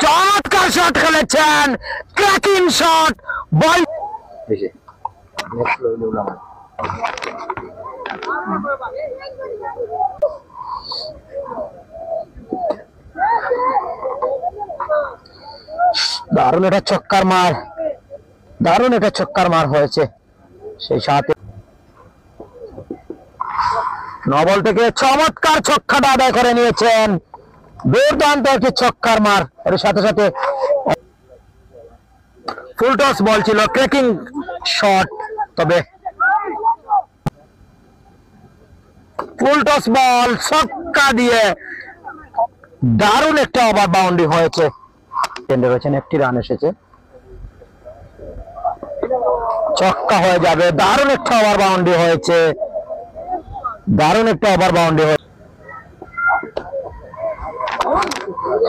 চমৎকার শট খেলেছেন, cracking shot. বল দারুণ এটা ছক্কার মার, দারুণ এটা ছক্কার মার হয়েছে। সেই সাথে নবল থেকে চমৎকার ছক্কাটা আদায় করে নিয়েছেন, দুর্দান্ত একটি ছক্কার মার। এর সাথে সাথে ফুল টস বল ছিল, ক্র্যাকিং শট, তবে ফুল টস বল ছক্কা দিয়ে দারুণ একটা ওভার বাউন্ডারি হয়েছে। একটি রান এসেছে, ছক্কা হয়ে যাবে। দারুণ একটা ওভার বাউন্ডারি হয়েছে, দারুণ একটা ওভার বাউন্ডারি হয়েছে।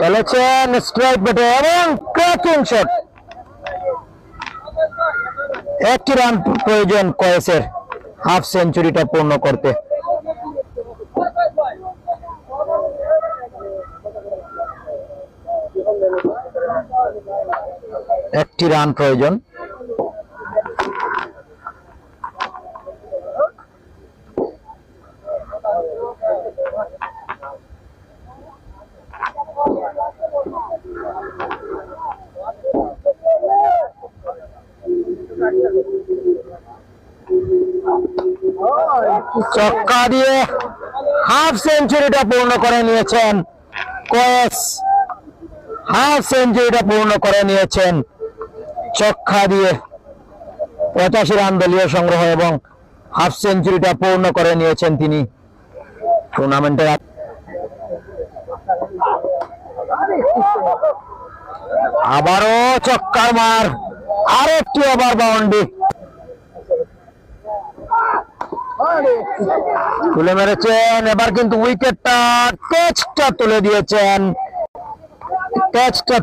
চলেছেন স্ট্রাইক বেটে এবং ক্র্যাকিং শট। একটি রান প্রয়োজন কয়েসের হাফ সেঞ্চুরিটা পূর্ণ করতে। একটি রান প্রয়োজন। ছক্কা দিয়ে হাফ সেঞ্চুরিটা পূর্ণ করে নিয়েছেন কয়েস, হাফ সেঞ্চুরিটা পূর্ণ করে নিয়েছেন ছক্কা দিয়ে। 85 রান দলীয় সংগ্রহ এবং হাফ সেঞ্চুরিটা পূর্ণ করে নিয়েছেন তিনি টুর্নামেন্টের। আবারও ছক্কার মার, আরেকটি ওভার বাউন্ডারি তুলে মেরেছেন। এবার কিন্তু উইকেটটা, ক্যাচটা তুলে দিয়েছেন, ক্যাচটা